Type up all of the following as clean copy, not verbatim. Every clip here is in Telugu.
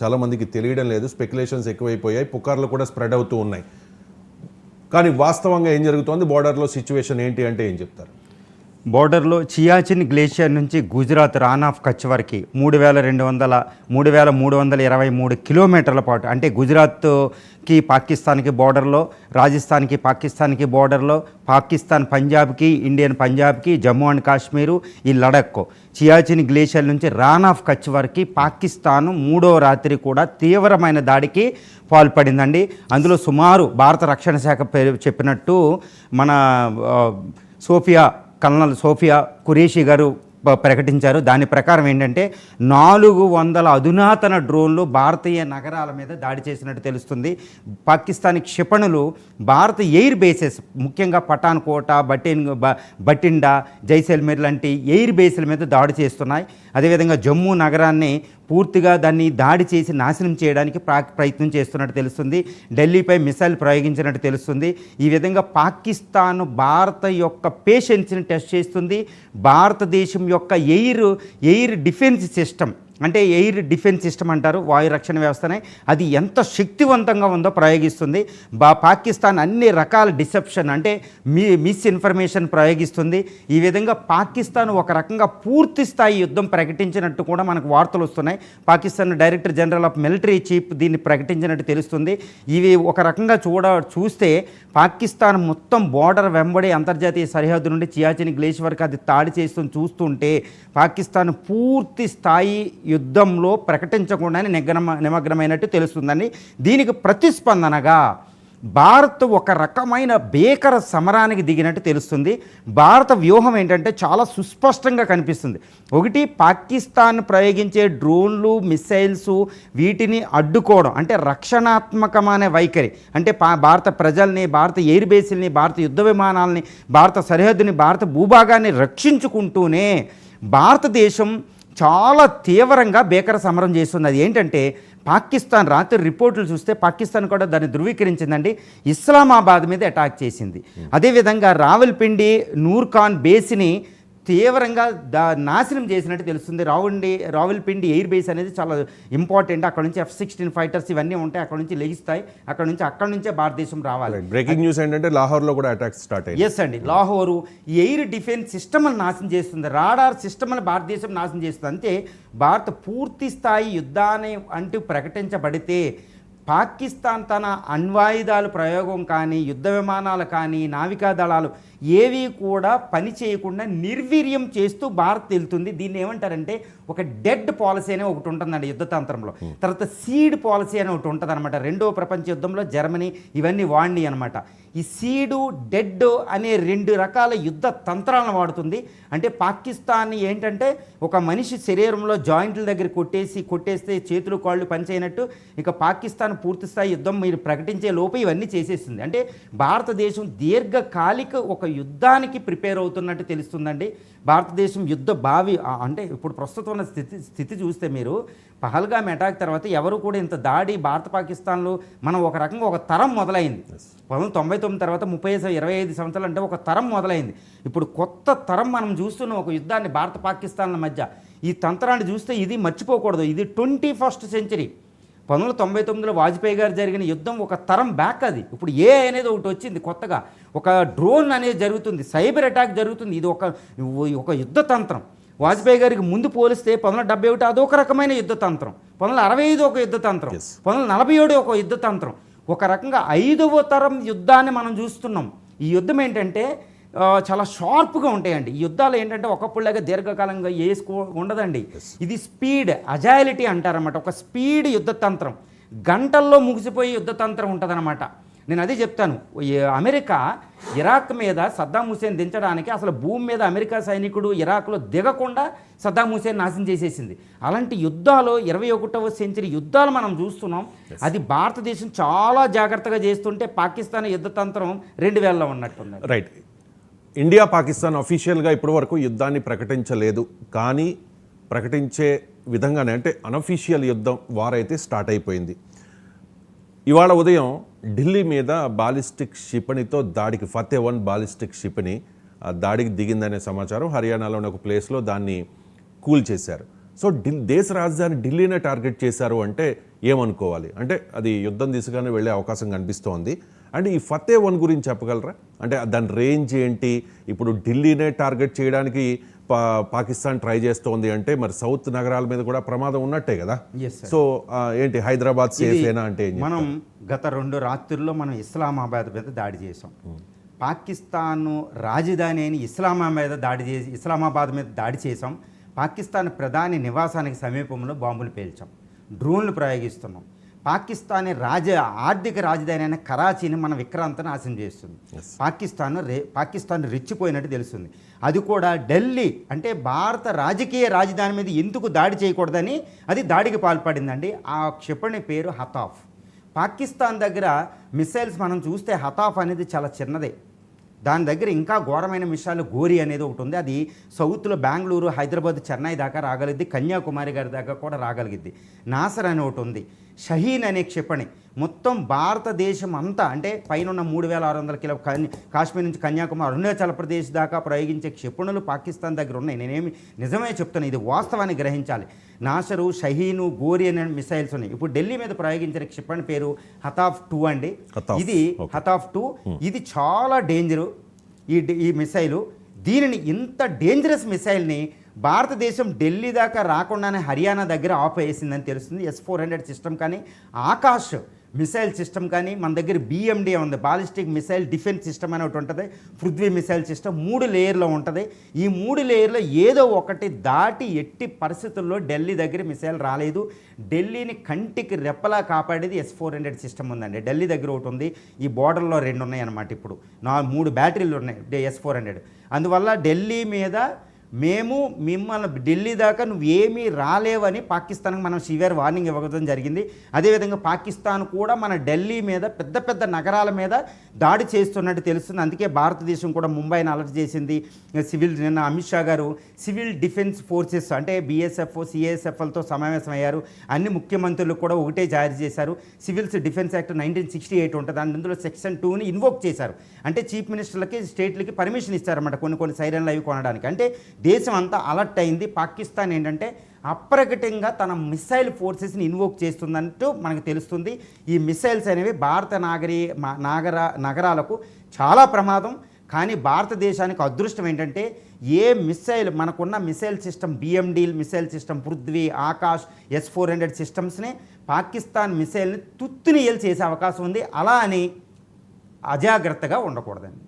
చాలామందికి తెలియడం లేదు, స్పెక్యులేషన్స్ ఎక్కువైపోయాయి, పుకార్లు కూడా స్ప్రెడ్ అవుతూ ఉన్నాయి. కానీ వాస్తవంగా ఏం జరుగుతోంది, బోర్డర్లో సిచ్యువేషన్ ఏంటి అంటే ఏం చెప్తారు? బోర్డర్లో సియాచిన్ గ్లేషియర్ నుంచి గుజరాత్ రాన్ ఆఫ్ కచ్ వరకు 3,323 కిలోమీటర్ల పాటు, అంటే గుజరాత్కి పాకిస్తాన్కి బోర్డర్లో, రాజస్థాన్కి పాకిస్తాన్కి బోర్డర్లో, పాకిస్తాన్ పంజాబ్కి, ఇండియన్ పంజాబ్కి, జమ్మూ అండ్ కాశ్మీరు, ఈ లడఖ్ సియాచిన్ గ్లేషియర్ నుంచి రాన్ ఆఫ్ కచ్ వరకు పాకిస్తాన్ 3వ రాత్రి కూడా తీవ్రమైన దాడికి పాల్పడిందండి. అందులో సుమారు భారత రక్షణ శాఖ చెప్పినట్టు మన కల్నల్ సోఫియా ఖురేషీ గారు ప్రకటించారు. దాని ప్రకారం ఏంటంటే 400 అధునాతన డ్రోన్లు భారతీయ నగరాల మీద దాడి చేసినట్టు తెలుస్తుంది. పాకిస్తానీ క్షిపణులు భారత ఎయిర్ బేసెస్, ముఖ్యంగా పఠాన్కోట, బటిండా, జైసల్మేర్ లాంటి ఎయిర్ బేస్ల మీద దాడి చేస్తున్నాయి. అదేవిధంగా జమ్మూ నగరాన్ని పూర్తిగా దాన్ని దాడి చేసి నాశనం చేయడానికి ప్రయత్నం చేస్తున్నట్టు తెలుస్తుంది. ఢిల్లీపై మిసైల్ ప్రయోగించినట్టు తెలుస్తుంది. ఈ విధంగా పాకిస్తాన్ భారత యొక్క పేషెన్స్ని టెస్ట్ చేస్తుంది. భారతదేశం యొక్క ఎయిర్ డిఫెన్స్ సిస్టమ్, అంటే ఎయిర్ డిఫెన్స్ సిస్టమ్ అంటారు, వాయు రక్షణ వ్యవస్థనే, అది ఎంత శక్తివంతంగా ఉందో ప్రయోగిస్తుంది. పాకిస్తాన్ అన్ని రకాల డిసెప్షన్, అంటే మిస్ఇన్ఫర్మేషన్ ప్రయోగిస్తుంది. ఈ విధంగా పాకిస్తాన్ ఒక రకంగా పూర్తి స్థాయి యుద్ధం ప్రకటించినట్టు కూడా మనకు వార్తలు వస్తున్నాయి. Pakistan director general of military chief దీన్ని ప్రకటించినట్టు తెలుస్తుంది. ఇవి ఒక రకంగా చూస్తే పాకిస్తాన్ మొత్తం బోర్డర్ వెంబడి అంతర్జాతీయ సరిహద్దు నుండి సియాచిన్ గ్లేషియర్ వరకు అది దాడి చూస్తుంటే పాకిస్తాన్ పూర్తి స్థాయి యుద్ధంలో ప్రకటించకుండానే నిమగ్నమైనట్టు తెలుస్తుందని, దీనికి ప్రతిస్పందనగా భారత్ ఒక రకమైన భీకర సమరానికి దిగినట్టు తెలుస్తుంది. భారత వ్యూహం ఏంటంటే చాలా సుస్పష్టంగా కనిపిస్తుంది. ఒకటి, పాకిస్తాన్ ప్రయోగించే డ్రోన్లు, మిసైల్స్, వీటిని అడ్డుకోవడం, అంటే రక్షణాత్మకమైన వైఖరి, అంటే భారత ప్రజల్ని, భారత ఎయిర్ బేస్ల్ని, భారత యుద్ధ విమానాలని, భారత సరిహద్దుని, భారత భూభాగాన్ని రక్షించుకుంటూనే భారతదేశం చాలా తీవ్రంగా భీకర సమరం చేస్తుంది. అది ఏంటంటే పాకిస్తాన్ రాత్రి రిపోర్టులు చూస్తే పాకిస్తాన్ కూడా దాన్ని ధృవీకరించిందండి. ఇస్లామాబాద్ మీద అటాక్ చేసింది. అదేవిధంగా రావల్పిండి నూర్ఖాన్ బేస్ని తీవ్రంగా నాశనం చేసినట్టు తెలుస్తుంది. రావల్పిండి ఎయిర్ బేస్ అనేది చాలా ఇంపార్టెంట్. అక్కడ నుంచి F-16 ఫైటర్స్ ఇవన్నీ ఉంటాయి, అక్కడ నుంచి లెగిస్తాయి, అక్కడ నుంచే భారతదేశం రావాలి. బ్రేకింగ్ న్యూస్ ఏంటంటే లాహోర్లో కూడా అటాక్స్ స్టార్ట్ అయ్యాయి. ఎస్ అండి, లాహోరు ఎయిర్ డిఫెన్స్ సిస్టమ్ని నాశనం చేస్తుంది, రాడార్ సిస్టమ్ని భారతదేశం నాశనం చేస్తుంది. అంతే, భారత పూర్తి స్థాయి యుద్ధాన్ని అంటూ ప్రకటించబడితే పాకిస్తాన్ తన అణ్వాయుధాల ప్రయోగం కానీ, యుద్ధ విమానాలు కానీ, నావికా దళాలు ఏవి కూడా పని చేయకుండా నిర్వీర్యం చేస్తూ భారత్ వెళ్తుంది. దీన్ని ఏమంటారంటే ఒక డెడ్ పాలసీ అనే ఒకటి ఉంటుందండి యుద్ధతంత్రంలో. తర్వాత సీడ్ పాలసీ అని ఒకటి ఉంటుంది అనమాట. 2వ ప్రపంచ యుద్ధంలో జర్మనీ ఇవన్నీ వాడిని అనమాట. ఈ సీడు, డెడ్ అనే 2 రకాల యుద్ధ తంత్రాలను వాడుతుంది. అంటే పాకిస్తాన్ ఏంటంటే ఒక మనిషి శరీరంలో జాయింట్ల దగ్గర కొట్టేస్తే చేతులు కాళ్ళు పనిచేయనట్టు ఇక పాకిస్తాన్ పూర్తిస్థాయి యుద్ధం మీరు ప్రకటించే లోపు ఇవన్నీ చేసేస్తుంది. అంటే భారతదేశం దీర్ఘకాలిక ఒక యుద్ధానికి ప్రిపేర్ అవుతున్నట్టు తెలుస్తుందండి. భారతదేశం యుద్ధ అంటే ఇప్పుడు ప్రస్తుతం ఉన్న స్థితి చూస్తే మీరు పహల్గామ్ అటాక్ తర్వాత ఎవరు కూడా ఇంత దాడి భారత పాకిస్తాన్లో మనం ఒక రకంగా ఒక తరం మొదలైంది. 1999 తర్వాత 25 సంవత్సరాలు అంటే ఒక తరం మొదలైంది. ఇప్పుడు కొత్త తరం మనం చూస్తున్న ఒక యుద్ధాన్ని భారత పాకిస్తాన్ల మధ్య. ఈ తంత్రాన్ని చూస్తే ఇది మర్చిపోకూడదు. ఇది 21st సెంచరీ. 1999లో వాజ్పేయి గారు జరిగిన యుద్ధం ఒక తరం బ్యాక్. అది ఇప్పుడు అనేది ఒకటి వచ్చింది కొత్తగా, ఒక డ్రోన్ అనేది జరుగుతుంది, సైబర్ అటాక్ జరుగుతుంది. ఇది ఒక యుద్ధ తంత్రం. వాజ్పేయి గారికి ముందు పోలిస్తే 1971 అదొక రకమైన యుద్ధ తంత్రం, 1965 ఒక యుద్ధ తంత్రం, 1947 ఒక యుద్ధ తంత్రం. ఒక రకంగా 5వ తరం యుద్ధాన్ని మనం చూస్తున్నాం. ఈ యుద్ధం ఏంటంటే చాలా షార్ప్గా ఉంటాయండి. ఈ యుద్ధాలు ఏంటంటే ఒకప్పుడులాగా దీర్ఘకాలంగా ఉండదండి. ఇది స్పీడ్, అజైలిటీ అంటారన్నమాట. ఒక స్పీడ్ యుద్ధ తంత్రం, గంటల్లో ముగిసిపోయే యుద్ధ తంత్రం ఉంటుందన్నమాట. నేను అదే చెప్తాను. అమెరికా ఇరాక్ మీద సద్దాం హుసేన్ దించడానికి అసలు భూమి మీద అమెరికా సైనికుడు ఇరాక్లో దిగకుండా సద్దాం హుసేన్ నాశనం చేసేసింది. అలాంటి యుద్ధాలు 21వ సెంచరీ యుద్ధాలు మనం చూస్తున్నాం. అది భారతదేశం చాలా జాగ్రత్తగా చేస్తుంటే పాకిస్తాన్ యుద్ధ తంత్రం 2000లో ఉన్నట్టుంది. రైట్. ఇండియా పాకిస్తాన్ అఫీషియల్గా ఇప్పటి వరకు యుద్ధాన్ని ప్రకటించలేదు, కానీ ప్రకటించే విధంగానే, అంటే అనఫీషియల్ యుద్ధం వారైతే స్టార్ట్ అయిపోయింది. ఇవాళ ఉదయం ఢిల్లీ మీద బాలిస్టిక్ క్షిపణితో దాడికి ఫతే-1 బాలిస్టిక్ క్షిపణి దాడికి దిగిందనే సమాచారం. హర్యానాలోని ఒక ప్లేస్లో దాన్ని కూల్ చేశారు. సో దేశ రాజధాని ఢిల్లీనే టార్గెట్ చేశారు అంటే ఏమనుకోవాలి? అంటే అది యుద్ధం దిశగానే వెళ్ళే అవకాశం కనిపిస్తోంది. అండ్ ఈ ఫతే-1 గురించి చెప్పగలరా? అంటే దాని రేంజ్ ఏంటి? ఇప్పుడు ఢిల్లీనే టార్గెట్ చేయడానికి పాకిస్తాన్ ట్రై చేస్తోంది అంటే మరి సౌత్ నగరాల మీద కూడా ప్రమాదం ఉన్నట్టే కదా. సో ఏంటి హైదరాబాద్ సేఫేనా అంటే మనం గత 2 రాత్రుల్లో మనం ఇస్లామాబాద్ మీద దాడి చేసాం. పాకిస్తాన్ రాజధాని అయిన ఇస్లామాబాద్ మీద దాడి చేసాం. పాకిస్తాన్ ప్రధాని నివాసానికి సమీపంలో బాంబులు పేల్చాం, డ్రోన్లు ప్రయోగిస్తున్నాం. పాకిస్తాన్ ఆర్థిక రాజధాని అయిన కరాచీని మన విక్రాంత నాశనం చేస్తుంది. పాకిస్తాన్ రెచ్చిపోయినట్టు తెలుస్తుంది. అది కూడా ఢిల్లీ అంటే భారత రాజకీయ రాజధాని మీద ఎందుకు దాడి చేయకూడదని అది దాడికి పాల్పడిందండి. ఆ క్షిపణి పేరు హతాఫ్. పాకిస్తాన్ దగ్గర మిసైల్స్ మనం చూస్తే హతాఫ్ అనేది చాలా చిన్నదే. దాని దగ్గర ఇంకా ఘోరమైన మిషాలు గోరి అనేది ఒకటి ఉంది. అది సౌత్లో బెంగళూరు, హైదరాబాద్, చెన్నై దాకా రాగలిగింది, కన్యాకుమారి గారి దాకా కూడా రాగలిగింది. నాసర్ అని ఒకటి ఉంది. షహీన్ అనే క్షిపణి మొత్తం భారతదేశం అంతా అంటే పైన 3600 కిలో కాశ్మీర్ నుంచి కన్యాకుమారి, అరుణాచల్ ప్రదేశ్ దాకా ప్రయోగించే క్షిపణులు పాకిస్తాన్ దగ్గర ఉన్నాయి. నేనేమి నిజమే చెప్తాను, ఇది వాస్తవాన్ని గ్రహించాలి. నాసరు, షహీను, గోరి అనే మిసైల్స్ ఉన్నాయి. ఇప్పుడు ఢిల్లీ మీద ప్రయోగించిన క్షిపణి పేరు హతాఫ్-2 అండి. ఇది హతాఫ్-2. ఇది చాలా డేంజరు ఈ మిసైలు. దీనిని ఇంత డేంజరస్ మిసైల్ని భారతదేశం ఢిల్లీ దాకా రాకుండానే హర్యానా దగ్గర ఆఫ్ వేసిందని తెలుస్తుంది. S-400 సిస్టమ్ కానీ, ఆకాష్ మిసైల్ సిస్టమ్ కానీ మన దగ్గర BMD ఉంది, బాలిస్టిక్ మిసైల్ డిఫెన్స్ సిస్టమ్ అని ఒకటి ఉంటుంది. పృథ్వీ మిసైల్ సిస్టమ్ 3 లేయర్లో ఉంటుంది. ఈ 3 లేయర్లో ఏదో ఒకటి దాటి ఎట్టి పరిస్థితుల్లో ఢిల్లీ దగ్గర మిసైల్ రాలేదు. ఢిల్లీని కంటికి రెప్పలా కాపాడేది S-400 సిస్టమ్ ఉందండి. ఢిల్లీ దగ్గర ఒకటి ఉంది, ఈ బోర్డర్లో 2 ఉన్నాయి అన్నమాట. ఇప్పుడు 3 బ్యాటరీలు ఉన్నాయి S-400. అందువల్ల ఢిల్లీ మీద మేము మిమ్మల్ని ఢిల్లీ దాకా నువ్వేమీ రాలేవని పాకిస్తాన్కి మనం సివియర్ వార్నింగ్ ఇవ్వడం జరిగింది. అదేవిధంగా పాకిస్తాన్ కూడా మన ఢిల్లీ మీద పెద్ద పెద్ద నగరాల మీద దాడి చేస్తున్నట్టు తెలుస్తుంది. అందుకే భారతదేశం కూడా ముంబైని అలర్ట్ చేసింది. నిన్న అమిత్ షా గారు సివిల్ డిఫెన్స్ ఫోర్సెస్ అంటే BSF, CASFలతో సమావేశం అయ్యారు. అన్ని ముఖ్యమంత్రులు కూడా ఒకటే జారీ చేశారు. సివిల్స్ డిఫెన్స్ యాక్ట్ 1968 ఉంటుంది. అందులో సెక్షన్ 2ని ఇన్వోక్ చేశారు. అంటే చీఫ్ మినిస్టర్లకి, స్టేట్లకి పర్మిషన్ ఇచ్చారన్నమాట కొన్ని సైరన్లు అవి కొనడానికి. అంటే దేశం అంతా అలర్ట్ అయింది. పాకిస్తాన్ ఏంటంటే అప్రకటంగా తన మిసైల్ ఫోర్సెస్ని ఇన్వోక్ చేస్తుందంటూ మనకు తెలుస్తుంది. ఈ మిసైల్స్ అనేవి భారత నగరాలకు చాలా ప్రమాదం. కానీ భారతదేశానికి అదృష్టం ఏంటంటే ఏ మిసైల్ మనకున్న missile system BMD missile system, Prithvi, Akash, S-400 సిస్టమ్స్ని పాకిస్తాన్ మిసైల్ని తుత్తునియలు చేసే అవకాశం ఉంది. అలా అని అజాగ్రత్తగా ఉండకూడదండి.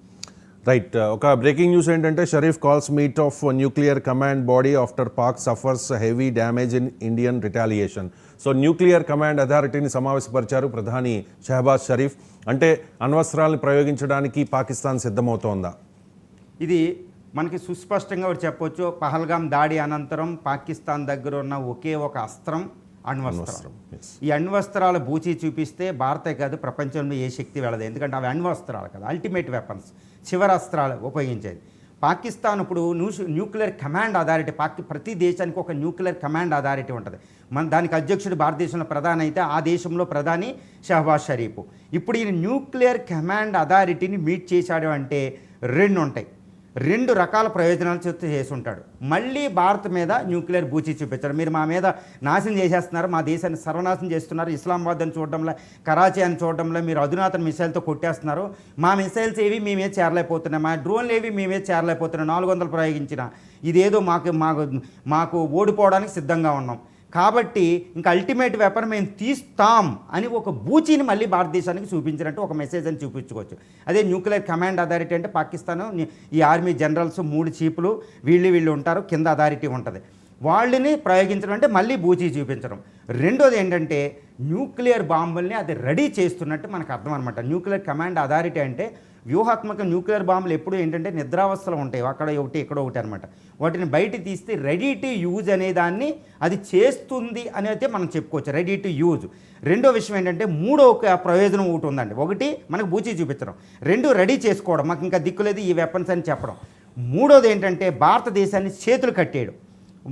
రైట్. ఒక బ్రేకింగ్ న్యూస్ ఏంటంటే Sharif calls meet of nuclear command body after Pak suffers heavy damage in Indian retaliation. So nuclear command అథారిటీని సమావేశపరిచారు ప్రధాని షహబాజ్ షరీఫ్. అంటే అణ్వస్త్రాలను ప్రయోగించడానికి పాకిస్తాన్ సిద్ధమవుతోందా? ఇది మనకి సుస్పష్టంగా ఒకటి చెప్పొచ్చు. పహల్గాం దాడి అనంతరం పాకిస్తాన్ దగ్గర ఉన్న ఒకే ఒక అస్త్రం అణ్వస్త్రం. ఈ అణ్వస్త్రాల బూచి చూపిస్తే భారతే కాదు ప్రపంచంలో ఏ శక్తి వెళ్ళదు. ఎందుకంటే అవి అణ్వస్త్రాలు కదా, అల్టిమేట్ వెపన్స్, చివరి అస్త్రాలు ఉపయోగించేది. పాకిస్తాన్ ఇప్పుడు న్యూక్లియర్ కమాండ్ అథారిటీ, ప్రతి దేశానికి ఒక న్యూక్లియర్ కమాండ్ అథారిటీ ఉంటుంది. దానికి అధ్యక్షుడు భారతదేశంలో ప్రధాని అయితే ఆ దేశంలో ప్రధాని షహబాజ్ షరీఫ్. ఇప్పుడు ఈ న్యూక్లియర్ కమాండ్ అథారిటీని మీట్ చేశాడు అంటే 2 ఉంటాయి. 2 రకాల ప్రయోజనాలు చేసి ఉంటాడు. మళ్ళీ భారత్ మీద న్యూక్లియర్ బూచి చూపించాడు. మీరు మా మీద నాశనం చేసేస్తున్నారు, మా దేశాన్ని సర్వనాశనం చేస్తున్నారు, ఇస్లామాబాద్ అని చూడడంలో, కరాచీ అని చూడడంలో మీరు అధునాతన మిసైల్తో కొట్టేస్తున్నారు. మా మిసైల్స్ ఏవి మీ మీద చేరలేకపోతున్నాయి, మా డ్రోన్లు ఏవి మీ మీద చేరలేకపోతున్నాయి, 400 ప్రయోగించిన ఇదేదో మాకు ఓడిపోవడానికి సిద్ధంగా ఉన్నాం. కాబట్టి ఇంకా అల్టిమేట్ వెపన్ మేము తీస్తాం అని ఒక బూచిని మళ్ళీ భారతదేశానికి చూపించినట్టు ఒక మెసేజ్ అని చూపించుకోవచ్చు. అదే న్యూక్లియర్ కమాండ్ అథారిటీ అంటే పాకిస్తాన్ ఈ ఆర్మీ జనరల్స్ 3 చీఫ్లు వీళ్ళు ఉంటారు, కింద అథారిటీ ఉంటుంది. వాళ్ళని ప్రయోగించడం అంటే మళ్ళీ బూచి చూపించడం. రెండోది ఏంటంటే న్యూక్లియర్ బాంబుల్ని అది రెడీ చేస్తున్నట్టు మనకు అర్థం అనమాట. న్యూక్లియర్ కమాండ్ అథారిటీ అంటే వ్యూహాత్మక న్యూక్లియర్ బాంబులు ఎప్పుడు ఏంటంటే నిద్రావస్థలో ఉంటాయి, అక్కడ ఒకటి ఇక్కడ ఒకటి అనమాట. వాటిని బయట తీస్తే రెడీ టు యూజ్ అనే దాన్ని అది చేస్తుంది అని అయితే మనం చెప్పుకోవచ్చు, రెడీ టు యూజ్. రెండో విషయం ఏంటంటే ఒక ప్రయోజనం ఒకటి ఉందండి. ఒకటి మనకు బూచి చూపించడం, 2 రెడీ చేసుకోవడం, మాకు ఇంకా దిక్కులేదు ఈ వెపన్స్ అని చెప్పడం. మూడోది ఏంటంటే భారతదేశాన్ని చేతులు కట్టేయడం.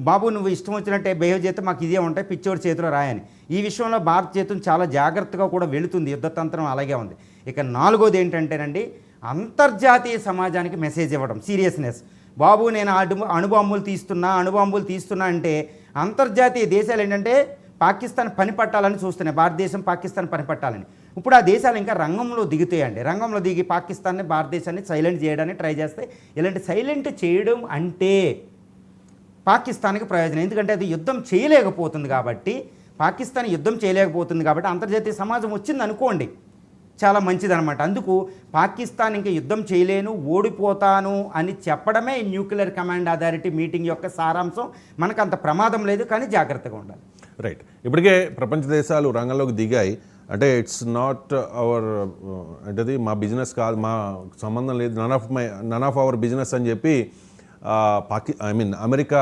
బాబు నువ్వు ఇష్టం వచ్చినట్టే బిహేవ్ చేస్తే మాకు ఇదే ఉంటాయి, పిచ్చోడి చేతిలో రాయని. ఈ విషయంలో భారత చేతులు చాలా జాగ్రత్తగా కూడా వెళుతుంది, యుద్ధతంత్రం అలాగే ఉంది. ఇక 4వది ఏంటంటేనండి అంతర్జాతీయ సమాజానికి మెసేజ్ ఇవ్వడం, సీరియస్నెస్. బాబు నేను అణుబాంబులు తీస్తున్నా అంటే అంతర్జాతీయ దేశాలు ఏంటంటే పాకిస్తాన్ పని పట్టాలని చూస్తున్నాయి, భారతదేశం పాకిస్తాన్ పని పట్టాలని. ఇప్పుడు ఆ దేశాలు ఇంకా రంగంలో దిగుతాయండి. రంగంలో దిగి పాకిస్తాన్ని, భారతదేశాన్ని సైలెంట్ చేయడానికి ట్రై చేస్తే, ఇలాంటి సైలెంట్ చేయడం అంటే పాకిస్తాన్కి ప్రయోజనం. ఎందుకంటే అది యుద్ధం చేయలేకపోతుంది కాబట్టి, పాకిస్తాన్ యుద్ధం చేయలేకపోతుంది కాబట్టి అంతర్జాతీయ సమాజం వచ్చింది అనుకోండి, చాలా మంచిదన్నమాట. అందుకు పాకిస్తాన్ ఇంకా యుద్ధం చేయలేను, ఓడిపోతాను అని చెప్పడమే ఈ న్యూక్లియర్ కమాండ్ అథారిటీ మీటింగ్ యొక్క సారాంశం. మనకు అంత ప్రమాదం లేదు, కానీ జాగ్రత్తగా ఉండాలి. రైట్. ఇప్పటికే ప్రపంచ దేశాలు రంగంలోకి దిగాయి. అంటే ఇట్స్ నాట్ అవర్, అంటే మా బిజినెస్ కాదు, మా సంబంధం లేదు, నన్ ఆఫ్ అవర్ బిజినెస్ అని చెప్పి అమెరికా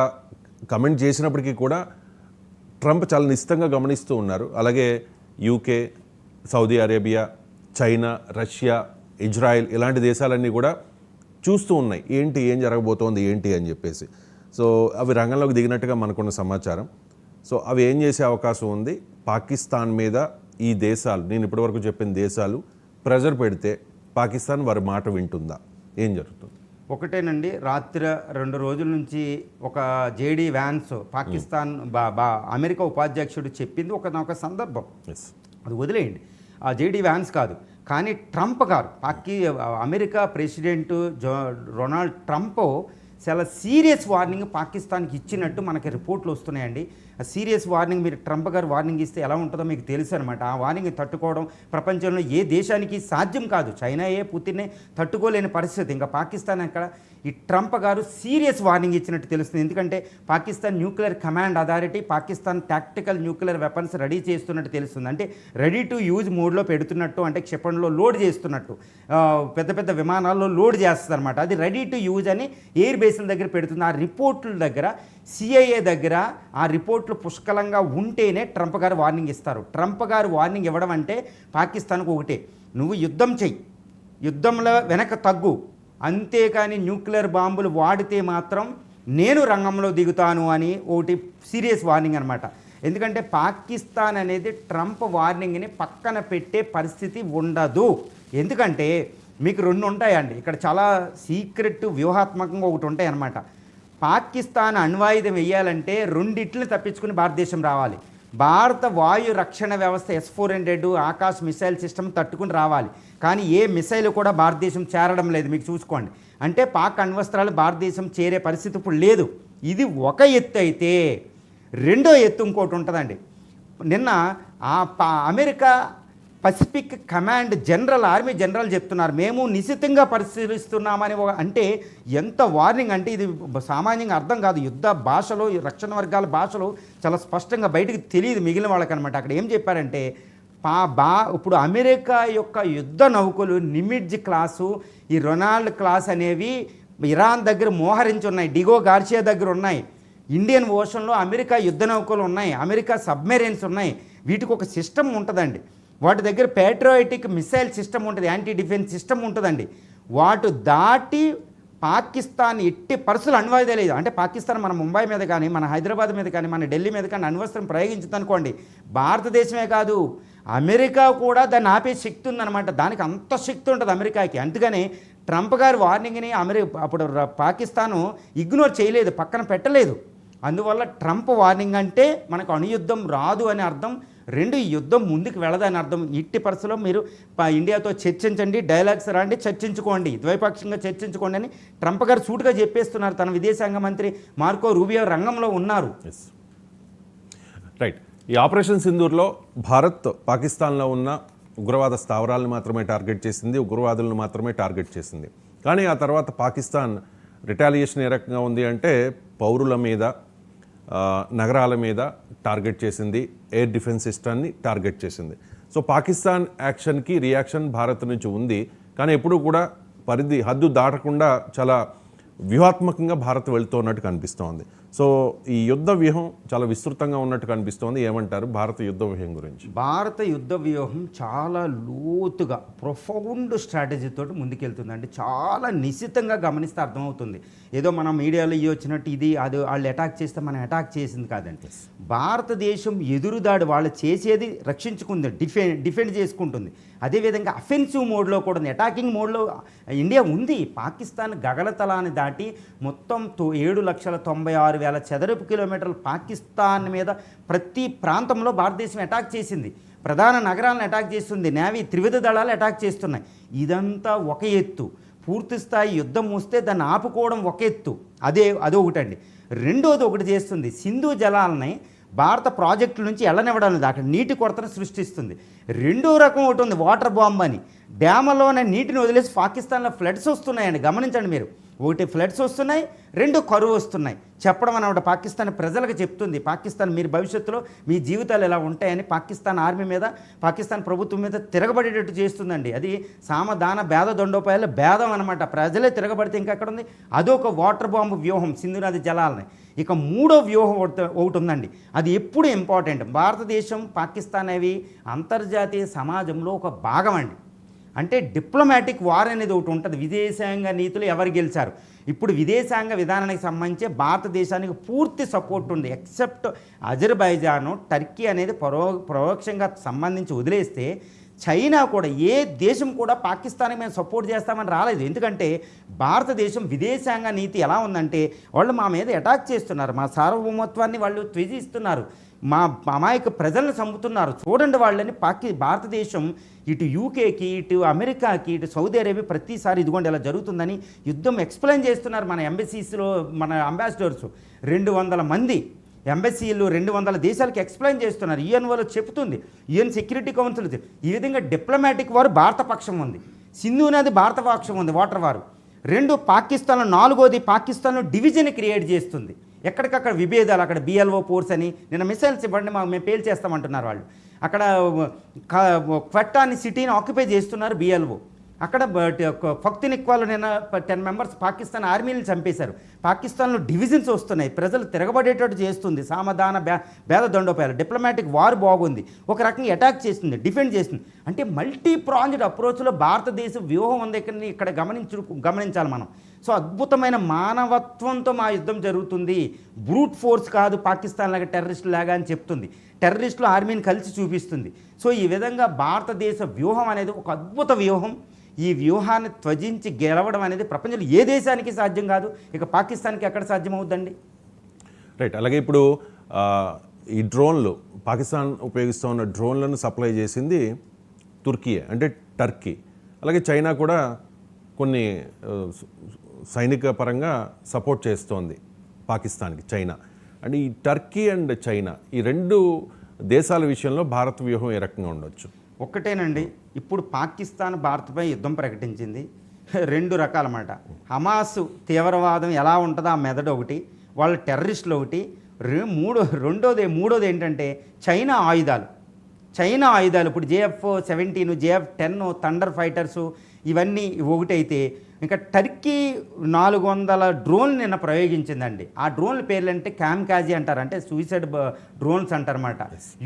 కమెంట్ చేసినప్పటికీ కూడా ట్రంప్ చాలా నిశ్చితంగా గమనిస్తూ ఉన్నారు. అలాగే UK, Saudi Arabia, China, Russia, Israel ఇలాంటి దేశాలన్నీ కూడా చూస్తూ ఉన్నాయి ఏం జరగబోతోంది ఏంటి అని చెప్పేసి. సో అవి రంగంలోకి దిగినట్టుగా మనకున్న సమాచారం. సో అవి ఏం చేసే అవకాశం ఉంది? పాకిస్తాన్ మీద ఈ దేశాలు, నేను ఇప్పటివరకు చెప్పిన దేశాలు ప్రెజర్ పెడితే పాకిస్తాన్ వారి మాట వింటుందా? ఏం జరుగుతుంది? ఒకటేనండి, రాత్రి 2 రోజుల నుంచి ఒక జేడీ వ్యాన్స్ పాకిస్తాన్ అమెరికా ఉపాధ్యక్షుడు చెప్పింది ఒక సందర్భం, అది వదిలేయండి. ఆ జేడీ వ్యాన్స్ కాదు, కానీ ట్రంప్ గారు, అమెరికా ప్రెసిడెంట్ డొనాల్డ్ ట్రంప్ చాలా సీరియస్ వార్నింగ్ పాకిస్తాన్కి ఇచ్చినట్టు మనకి రిపోర్ట్లు వస్తున్నాయండి. ఆ సీరియస్ వార్నింగ్, మీరు ట్రంప్ గారు వార్నింగ్ ఇస్తే ఎలా ఉంటుందో మీకు తెలుసు అనమాట. ఆ వార్నింగ్ తట్టుకోవడం ప్రపంచంలో ఏ దేశానికి సాధ్యం కాదు. చైనాయే, పుతినే తట్టుకోలేని పరిస్థితి. ఇంకా పాకిస్తాన్ అక్కడ ఈ ట్రంప్ గారు సీరియస్ వార్నింగ్ ఇచ్చినట్టు తెలుస్తుంది. ఎందుకంటే Pakistan nuclear command authority Pakistan tactical nuclear weapons ready చేస్తున్నట్టు తెలుస్తుంది. అంటే రెడీ టు యూజ్ మోడ్లో పెడుతున్నట్టు, అంటే క్షిపణిలో లోడ్ చేస్తున్నట్టు, పెద్ద పెద్ద విమానాల్లో లోడ్ చేస్తుంది అనమాట. అది రెడీ టు యూజ్ అని ఎయిర్ బేస్ల దగ్గర పెడుతుంది. ఆ రిపోర్ట్ల దగ్గర, సిఐఏ దగ్గర ఆ రిపోర్ట్లు పుష్కలంగా ఉంటేనే ట్రంప్ గారు వార్నింగ్ ఇస్తారు. ట్రంప్ గారు వార్నింగ్ ఇవ్వడం అంటే పాకిస్తాన్కు ఒకటే, నువ్వు యుద్ధం చెయ్యి, యుద్ధంలో వెనక తగ్గు, అంతేకాని న్యూక్లియర్ బాంబులు వాడితే మాత్రం నేను రంగంలో దిగుతాను అని ఒకటి సీరియస్ వార్నింగ్ అనమాట. ఎందుకంటే పాకిస్తాన్ అనేది ట్రంప్ వార్నింగ్ని పక్కన పెట్టే పరిస్థితి ఉండదు. ఎందుకంటే మీకు 2 ఉంటాయండి ఇక్కడ, చాలా సీక్రెట్ వ్యూహాత్మకంగా ఒకటి ఉంటాయి అన్నమాట. పాకిస్తాన్ అణ్వాయుధం వేయాలంటే 2 తప్పించుకుని భారతదేశం రావాలి. భారత వాయు రక్షణ వ్యవస్థ S-400 ఆకాశ్ మిసైల్ సిస్టమ్ తట్టుకుని రావాలి. కానీ ఏ మిసైల్ కూడా భారతదేశం చేరడం లేదు, మీకు చూసుకోండి. అంటే పాక్ అణ్వస్త్రాలు భారతదేశం చేరే పరిస్థితి ఇప్పుడు లేదు. ఇది ఒక ఎత్తు అయితే, రెండో ఎత్తు ఇంకోటి ఉంటుందండి. నిన్న America Pacific command general, army general చెప్తున్నారు, మేము నిశితంగా పరిశీలిస్తున్నామని. అంటే ఎంత వార్నింగ్ అంటే ఇది సామాన్యంగా అర్థం కాదు. యుద్ధ భాషలో, రక్షణ వర్గాల భాషలో చాలా స్పష్టంగా బయటకు తెలియదు మిగిలిన వాళ్ళకనమాట. అక్కడ ఏం చెప్పారంటే, ఇప్పుడు అమెరికా యొక్క యుద్ధ నౌకలు నిమిట్జ్ క్లాసు, ఈ రొనాల్డ్ క్లాస్ అనేవి ఇరాన్ దగ్గర మోహరించి ఉన్నాయి, డిగో గార్షియా దగ్గర ఉన్నాయి. ఇండియన్ ఓషన్లో అమెరికా యుద్ధ నౌకలు ఉన్నాయి, అమెరికా సబ్మెరైన్స్ ఉన్నాయి. వీటికి ఒక సిస్టమ్ ఉంటుందండి. వాటి దగ్గర పేట్రియాటిక్ మిసైల్ సిస్టమ్ ఉంటుంది, యాంటీ డిఫెన్స్ సిస్టమ్ ఉంటుందండి. వాటి దాటి పాకిస్తాన్ ఎట్టి పరిస్థితులు అణ్వాయుధాలు లేదు. అంటే పాకిస్తాన్ మన ముంబై మీద కానీ, మన హైదరాబాద్ మీద కానీ, మన ఢిల్లీ మీద కానీ అణ్వస్త్రం ప్రయోగించిందనుకోండి, భారతదేశమే కాదు అమెరికా కూడా దాన్ని ఆపే శక్తి ఉందన్నమాట. దానికి అంత శక్తి ఉంటుంది అమెరికాకి. అందుకని ట్రంప్ గారి వార్నింగ్ని అప్పుడు పాకిస్తాను ఇగ్నోర్ చేయలేదు, పక్కన పెట్టలేదు. అందువల్ల ట్రంప్ వార్నింగ్ అంటే మనకు అణుయుద్ధం రాదు అని అర్థం. 2 ఈ యుద్ధం ముందుకు వెళ్ళదని అర్థం. ఇట్టి పరిస్థితుల్లో మీరు ఇండియాతో చర్చించండి, డైలాగ్స్ రాండి, చర్చించుకోండి, ద్వైపాక్షికంగా చర్చించుకోండి అని ట్రంప్ గారు సూటుగా చెప్పేస్తున్నారు. తన విదేశాంగ మంత్రి మార్కో రూబియో రంగంలో ఉన్నారు. రైట్. ఈ ఆపరేషన్ సింధూర్లో భారత్ పాకిస్తాన్లో ఉన్న ఉగ్రవాద స్థావరాలను మాత్రమే టార్గెట్ చేసింది, ఉగ్రవాదులను మాత్రమే టార్గెట్ చేసింది. కానీ ఆ తర్వాత పాకిస్తాన్ రిటాలియేషన్ ఏ రకంగా ఉంది అంటే, పౌరుల మీద, నగరాల మీద టార్గెట్ చేసింది, ఎయిర్ డిఫెన్స్ సిస్టమ్ని టార్గెట్ చేసింది. సో పాకిస్తాన్ యాక్షన్కి రియాక్షన్ భారత్ నుంచి ఉంది, కానీ ఎప్పుడూ కూడా హద్దు దాటకుండా చాలా వ్యూహాత్మకంగా భారత్ వెళ్తున్నట్టు కనిపిస్తోంది. సో ఈ యుద్ధ వ్యూహం చాలా విస్తృతంగా ఉన్నట్టు కనిపిస్తోంది. ఏమంటారు భారత యుద్ధ వ్యూహం గురించి? భారత యుద్ధ వ్యూహం చాలా లోతుగా, ప్రొఫౌండ్ స్ట్రాటజీతో ముందుకెళ్తుంది. అంటే చాలా నిశితంగా గమనిస్తే అర్థమవుతుంది. ఏదో మనం మీడియాలో వచ్చినట్టు ఇది అది వాళ్ళు అటాక్ చేస్తే మనం అటాక్ చేసింది కాదండి. భారతదేశం ఎదురుదాడి వాళ్ళు చేసేది రక్షించుకుంది, డిఫెండ్ చేసుకుంటుంది. అదేవిధంగా అఫెన్సివ్ మోడ్లో కూడా ఉంది, అటాకింగ్ మోడ్లో ఇండియా ఉంది. పాకిస్తాన్ గగనతలాన్ని దాటి మొత్తం 7,96,000 16,000 చదరపు కిలోమీటర్లు పాకిస్తాన్ మీద ప్రతి ప్రాంతంలో భారతదేశం అటాక్ చేసింది. ప్రధాన నగరాలను అటాక్ చేస్తుంది. నేవీ త్రివిధ దళాలు అటాక్ చేస్తున్నాయి. ఇదంతా ఒక ఎత్తు. పూర్తి స్థాయి యుద్ధం వస్తే దాన్ని ఆపుకోవడం ఒక ఎత్తు. అదొకటండి. రెండోది ఒకటి చేస్తుంది, సింధు జలాలని భారత ప్రాజెక్టుల నుంచి వెళ్ళనివ్వడం లేదు, అక్కడ నీటి కొరతను సృష్టిస్తుంది. రెండో రకం ఒకటి ఉంది, వాటర్ బాంబ్ అని. డ్యామ్లోనే నీటిని వదిలేసి పాకిస్తాన్లో ఫ్లడ్స్ వస్తున్నాయండి, గమనించండి మీరు. ఒకటి ఫ్లడ్స్ వస్తున్నాయి, రెండు కరువు వస్తున్నాయి. చెప్పడం అన్నమాట పాకిస్తాన్ ప్రజలకు చెప్తుంది, పాకిస్తాన్ మీరు భవిష్యత్తులో మీ జీవితాలు ఎలా ఉంటాయని పాకిస్తాన్ ఆర్మీ మీద, పాకిస్తాన్ ప్రభుత్వం మీద తిరగబడేటట్టు చేస్తుందండి. అది సామదాన భేద దండోపాయాల భేదం అనమాట. ప్రజలే తిరగబడితే ఇంకెక్కడ ఉంది? అదొక వాటర్ బాంబు వ్యూహం, సింధు నది జలాలని. ఇక మూడో వ్యూహం ఒకటి ఉందండి, అది ఎప్పుడు ఇంపార్టెంట్. భారతదేశం పాకిస్తాన్ అవి అంతర్జాతీయ సమాజంలో ఒక భాగం అండి. అంటే డిప్లొమాటిక్ వార్ అనేది ఒకటి ఉంటుంది. విదేశాంగ నీతులు ఎవరు గెలిచారు? ఇప్పుడు విదేశాంగ విధానానికి సంబంధించి భారతదేశానికి పూర్తి సపోర్ట్ ఉంది. ఎక్సెప్ట్ అజర్బైజాను, టర్కీ అనేది పరోక్షంగా సంబంధించి వదిలేస్తే చైనా కూడా, ఏ దేశం కూడా పాకిస్తాన్కి మేము సపోర్ట్ చేస్తామని రాలేదు. ఎందుకంటే భారతదేశం విదేశాంగ నీతి ఎలా ఉందంటే, వాళ్ళు మా మీద అటాక్ చేస్తున్నారు, మా సార్వభౌమత్వాన్ని వాళ్ళు త్యజిస్తున్నారు, మా అమాయక ప్రజలను చంపుతున్నారు, చూడండి వాళ్ళని. భారతదేశం ఇటు యూకేకి, ఇటు అమెరికాకి, ఇటు సౌదీ అరేబియా ప్రతిసారి ఇదిగోండి ఇలా జరుగుతుందని యుద్ధం ఎక్స్ప్లెయిన్ చేస్తున్నారు. మన ఎంబసీస్లో మన అంబాసిడర్స్ 200 మంది ఎంబసీలు 200 దేశాలకు ఎక్స్ప్లెయిన్ చేస్తున్నారు. యుఎన్ వాళ్ళు చెప్తుంది, యుఎన్ సెక్యూరిటీ కౌన్సిల్. ఈ విధంగా డిప్లొమాటిక్ వారు భారత పక్షం ఉంది, సింధు నది భారత పక్షం ఉంది, వాటర్ వారు. రెండు పాకిస్తాన్లో, నాలుగోది పాకిస్తాన్లో డివిజన్ క్రియేట్ చేస్తుంది. ఎక్కడికక్కడ విభేదాలు, అక్కడ బిఎల్ఓ ఫోర్స్ అని, నిన్న మిసైల్స్ ఇవ్వండి మేము పేల్చేస్తామంటున్నారు వాళ్ళు. అక్కడ క్వెట్టాని సిటీని ఆక్యుపై చేస్తున్నారు బిఎల్ఓ. అక్కడ ఫక్తినిక్వాలు నిన్న 10 మెంబర్స్ పాకిస్తాన్ ఆర్మీని చంపేశారు. పాకిస్తాన్లో డివిజన్స్ వస్తున్నాయి, ప్రజలు తిరగబడేటట్టు చేస్తుంది. సామధాన భేద దండోపాయాలు, డిప్లొమాటిక్ వార్ బాగుంది, ఒక రకంగా అటాక్ చేస్తుంది, డిఫెండ్ చేస్తుంది. అంటే మల్టీ ప్రాంజ్డ్ అప్రోచ్లో భారతదేశ వ్యూహం ఉంది. ఇక్కడ గమనించాలి మనం. సో అద్భుతమైన మానవత్వంతో మా యుద్ధం జరుగుతుంది, బ్రూట్ ఫోర్స్ కాదు పాకిస్తాన్ లాగా టెర్రరిస్టు లాగా అని చెప్తుంది. టెర్రరిస్టులు ఆర్మీని కలిసి చూపిస్తుంది. సో ఈ విధంగా భారతదేశ వ్యూహం అనేది ఒక అద్భుత వ్యూహం. ఈ వ్యూహాన్ని త్వజించి గెలవడం అనేది ప్రపంచంలో ఏ దేశానికి సాధ్యం కాదు, ఇక పాకిస్తాన్కి ఎక్కడ సాధ్యమవుద్దండి? రైట్. అలాగే ఇప్పుడు ఈ డ్రోన్లు, పాకిస్తాన్ ఉపయోగిస్తూ ఉన్న డ్రోన్లను సప్లై చేసింది తుర్కీయే, అంటే టర్కీ. అలాగే చైనా కూడా కొన్ని సైనిక పరంగా సపోర్ట్ చేస్తోంది పాకిస్తాన్కి చైనా. అంటే ఈ టర్కీ అండ్ చైనా, ఈ రెండు దేశాల విషయంలో భారత్ వ్యూహం ఏ రకంగా ఉండొచ్చు? ఒక్కటేనండి, ఇప్పుడు పాకిస్తాన్ భారత్పై యుద్ధం ప్రకటించింది. 2 రకాలన్నమాట. హమాస్ తీవ్రవాదం ఎలా ఉంటుందో ఆ మెదడు ఒకటి, వాళ్ళ టెర్రరిస్టులు ఒకటి. మూడోది ఏంటంటే చైనా ఆయుధాలు. ఇప్పుడు JF-17, JF-10 థండర్ ఫైటర్సు ఇవన్నీ ఒకటైతే, ఇంకా టర్కీ 400 డ్రోన్లు నిన్న ప్రయోగించిందండి. ఆ డ్రోన్ల పేర్లు అంటే క్యామ్కాజీ అంటారు, అంటే సూసైడ్ డ్రోన్స్ అంటారన్నమాట.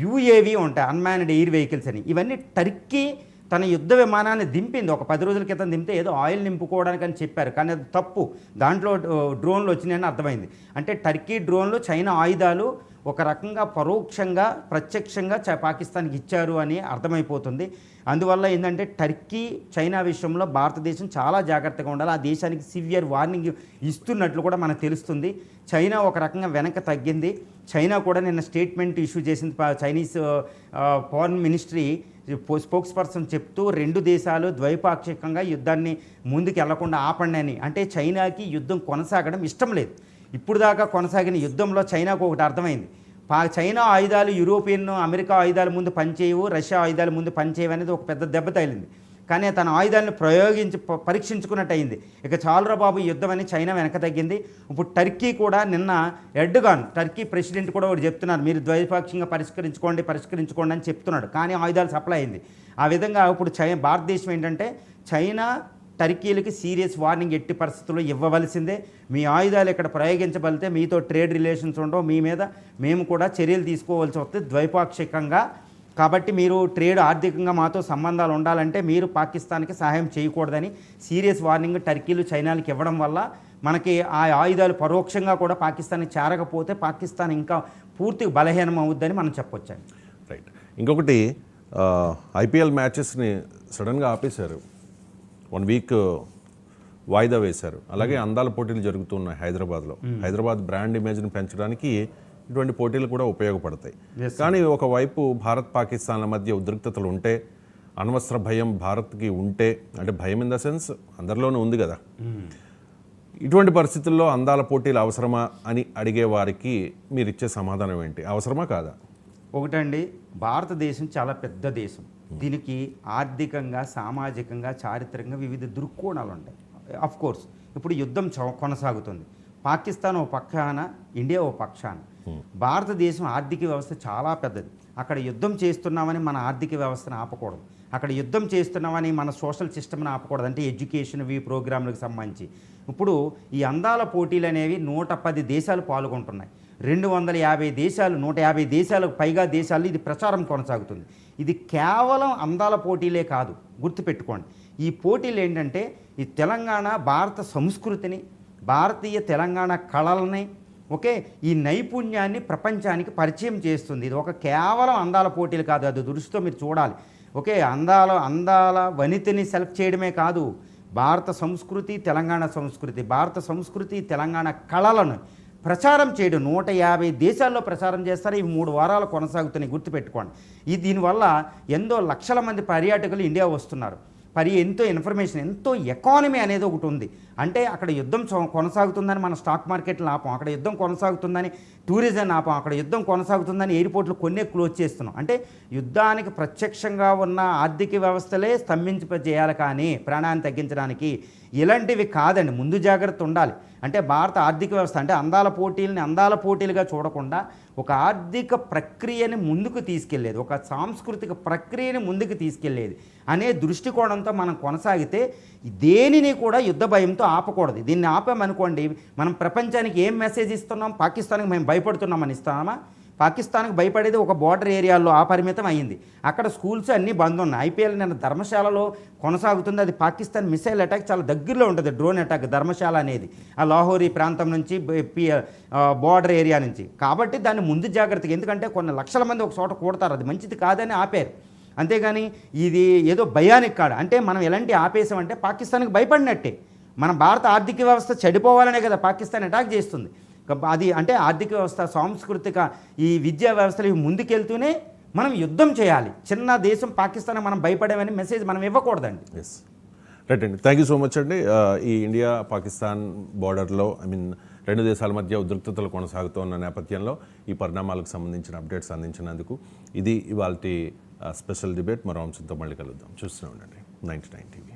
UAV ఉంటాయి, అన్మాన్డ్ ఎయిర్ వెహికల్స్ అని. ఇవన్నీ టర్కీ తన యుద్ధ విమానాన్ని దింపింది. ఒక 10 రోజుల క్రితం దింపితే ఏదో ఆయిల్ నింపుకోవడానికి అని చెప్పారు, కానీ అది తప్పు. దాంట్లో డ్రోన్లు వచ్చినాయని అర్థమైంది. అంటే టర్కీ డ్రోన్లు, చైనా ఆయుధాలు ఒక రకంగా పరోక్షంగా ప్రత్యక్షంగా పాకిస్తాన్కి ఇచ్చారు అని అర్థమైపోతుంది. అందువల్ల ఏంటంటే టర్కీ చైనా విషయంలో భారతదేశం చాలా జాగ్రత్తగా ఉండాలి. ఆ దేశానికి సివియర్ వార్నింగ్ ఇస్తున్నట్లు కూడా మనకు తెలుస్తుంది. చైనా ఒక రకంగా వెనక తగ్గింది. చైనా కూడా నిన్న స్టేట్మెంట్ ఇష్యూ చేసింది. Chinese foreign ministry spokes person చెప్తూ 2 దేశాలు ద్వైపాక్షికంగా యుద్ధాన్ని ముందుకు వెళ్లకుండా ఆపండి అని. అంటే చైనాకి యుద్ధం కొనసాగడం ఇష్టం లేదు. ఇప్పుడు దాకా కొనసాగిన యుద్ధంలో చైనాకు ఒకటి అర్థమైంది, చైనా ఆయుధాలు యూరోపియన్, అమెరికా ఆయుధాల ముందు పనిచేయవు, రష్యా ఆయుధాల ముందు పనిచేయవు అనేది ఒక పెద్ద దెబ్బ తగిలింది. కానీ తన ఆయుధాలను పరీక్షించుకున్నట్టు అయింది. ఇక చాలురా బాబు యుద్ధం అని చైనా వెనక తగ్గింది. ఇప్పుడు టర్కీ కూడా నిన్న ఎర్డోగాన్, టర్కీ ప్రెసిడెంట్ కూడా ఒకటి చెప్తున్నారు, మీరు ద్వైపాక్షికంగా పరిష్కరించుకోండి అని చెప్తున్నాడు. కానీ ఆయుధాలు సప్లై అయింది. ఆ విధంగా ఇప్పుడు భారతదేశం ఏంటంటే చైనా టర్కీలకి సీరియస్ వార్నింగ్ ఎట్టి పరిస్థితుల్లో ఇవ్వవలసిందే. మీ ఆయుధాలు ఇక్కడ ప్రయోగించబడితే మీతో ట్రేడ్ రిలేషన్స్ ఉండవు, మీ మీద మేము కూడా చర్యలు తీసుకోవాల్సి వస్తుంది ద్వైపాక్షికంగా. కాబట్టి మీరు ఆర్థికంగా మాతో సంబంధాలు ఉండాలంటే మీరు పాకిస్తాన్కి సహాయం చేయకూడదని సీరియస్ వార్నింగ్ టర్కీలు చైనాలకు ఇవ్వడం వల్ల మనకి ఆ ఆయుధాలు పరోక్షంగా కూడా పాకిస్తాన్కి చేరకపోతే పాకిస్తాన్ ఇంకా పూర్తిగా బలహీనం అవుద్దని మనం చెప్పొచ్చండి. రైట్. ఇంకొకటి, IPL మ్యాచెస్ని సడన్గా ఆపేశారు. 1 వీక్ వాయిదా వేశారు. అలాగే అందాల పోటీలు జరుగుతున్నాయి హైదరాబాద్లో. హైదరాబాద్ బ్రాండ్ ఇమేజ్ని పెంచడానికి ఇటువంటి పోటీలు కూడా ఉపయోగపడతాయి. కానీ ఒకవైపు భారత్ పాకిస్తాన్ల మధ్య ఉద్రిక్తతలు ఉంటే, అణ్వస్త్ర భయం భారత్కి ఉంటే, అంటే భయం ఇన్ ద సెన్స్ అందరిలోనూ ఉంది కదా, ఇటువంటి పరిస్థితుల్లో అందాల పోటీలు అవసరమా అని అడిగే వారికి మీరు ఇచ్చే సమాధానం ఏంటి? అవసరమా కాదా? ఒకటండి, భారతదేశం చాలా పెద్ద దేశం. దీనికి ఆర్థికంగా, సామాజికంగా, చారిత్రకంగా వివిధ దృక్కోణాలు ఉంటాయి. అఫ్ కోర్స్ ఇప్పుడు యుద్ధం కొనసాగుతుంది. పాకిస్తాన్ ఓ పక్షాన, ఇండియా ఓ పక్షాన. భారతదేశం ఆర్థిక వ్యవస్థ చాలా పెద్దది. అక్కడ యుద్ధం చేస్తున్నామని మన ఆర్థిక వ్యవస్థను ఆపకూడదు. అక్కడ యుద్ధం చేస్తున్నామని మన సోషల్ సిస్టమ్ని ఆపకూడదు. అంటే ఎడ్యుకేషన్ ప్రోగ్రాంలకు సంబంధించి ఇప్పుడు ఈ అందాల పోటీలు అనేవి 110 దేశాలు పాల్గొంటున్నాయి. 250 దేశాలు, 150 దేశాలకు పైగా దేశాలు ఇది ప్రచారం కొనసాగుతుంది. ఇది కేవలం అందాల పోటీలే కాదు, గుర్తుపెట్టుకోండి. ఈ పోటీలు ఏంటంటే ఈ తెలంగాణ భారత సంస్కృతిని, భారతీయ తెలంగాణ కళలని, ఓకే, ఈ నైపుణ్యాన్ని ప్రపంచానికి పరిచయం చేస్తుంది. ఇది ఒక కేవలం అందాల పోటీలు కాదు, అది దృష్టితో మీరు చూడాలి. ఓకే, అందాల వనితని సెలెక్ట్ చేయడమే కాదు, భారత సంస్కృతి, తెలంగాణ సంస్కృతి, భారత సంస్కృతి, తెలంగాణ కళలను ప్రచారం చేయడం 150 దేశాల్లో ప్రచారం చేస్తారు. ఇవి 3 వారాలు కొనసాగుతున్నాయి, గుర్తుపెట్టుకోండి. దీనివల్ల ఎంతో లక్షల మంది పర్యాటకులు ఇండియా వస్తున్నారు. ఎంతో ఇన్ఫర్మేషన్, ఎంతో ఎకానమీ అనేది ఒకటి ఉంది. అంటే అక్కడ యుద్ధం కొనసాగుతుందని మన స్టాక్ మార్కెట్లు ఆపం, అక్కడ యుద్ధం కొనసాగుతుందని టూరిజం ఆపం, అక్కడ యుద్ధం కొనసాగుతుందని ఎయిర్పోర్ట్లు కొన్నే క్లోజ్ చేస్తున్నాం. అంటే యుద్ధానికి ప్రత్యక్షంగా ఉన్న ఆర్థిక వ్యవస్థలే స్తంభింపజేయాలి, కానీ ప్రాణాన్ని తగ్గించడానికి ఇలాంటివి కాదండి. ముందు జాగ్రత్త ఉండాలి. అంటే భారత ఆర్థిక వ్యవస్థ అంటే అందాల పోటీలుగా చూడకుండా ఒక ఆర్థిక ప్రక్రియని ముందుకు తీసుకెళ్లేది, ఒక సాంస్కృతిక ప్రక్రియని ముందుకు తీసుకెళ్లేది అనే దృష్టికోణంతో మనం కొనసాగితే దేనిని కూడా యుద్ధ భయంతో ఆపకూడదు. దీన్ని ఆపామనుకోండి, మనం ప్రపంచానికి ఏం మెసేజ్ ఇస్తున్నాం? పాకిస్తాన్కి మేము భయపడుతున్నామని ఇస్తామా? పాకిస్తాన్కి భయపడేది ఒక బోర్డర్ ఏరియాల్లో పరిమితం అయ్యింది. అక్కడ స్కూల్స్ అన్నీ బంద్ ఉన్నాయి. ఐపీఎల్ నిన్న ధర్మశాలలో కొనసాగుతుంది. అది పాకిస్తాన్ మిసైల్ అటాక్ చాలా దగ్గరలో ఉంటుంది, డ్రోన్ అటాక్. ధర్మశాల అనేది ఆ లాహోరీ ప్రాంతం నుంచి, బోర్డర్ ఏరియా నుంచి. కాబట్టి దాన్ని ముందు జాగ్రత్తగా, ఎందుకంటే కొన్ని లక్షల మంది ఒక చోట కూడతారు, అది మంచిది కాదని ఆపారు. అంతేగాని ఇది ఏదో భయానికి కాదు. అంటే మనం ఎలాంటి ఆపేసామంటే పాకిస్తాన్కి భయపడినట్టే. మన భారత ఆర్థిక వ్యవస్థ చెడిపోవాలనే కదా పాకిస్తాన్ అటాక్ చేస్తుంది. అది అంటే ఆర్థిక వ్యవస్థ, సాంస్కృతిక, ఈ విద్యా వ్యవస్థలు ఇవి ముందుకెళ్తూనే మనం యుద్ధం చేయాలి. చిన్న దేశం పాకిస్తాన్ మనం భయపడేమని మెసేజ్ మనం ఇవ్వకూడదండి. ఎస్, రైట్ అండి. థ్యాంక్ యూ సో మచ్ అండి. ఈ ఇండియా పాకిస్తాన్ బార్డర్లో రెండు దేశాల మధ్య ఉద్రిక్తతలు కొనసాగుతున్న నేపథ్యంలో ఈ పరిణామాలకు సంబంధించిన అప్డేట్స్ అందించినందుకు ఇది ఇవాల్టి స్పెషల్ డిబేట్. మరో అంశంతో మళ్ళీ కలుద్దాం. చూస్తూనే ఉండండి 99 టీవీ.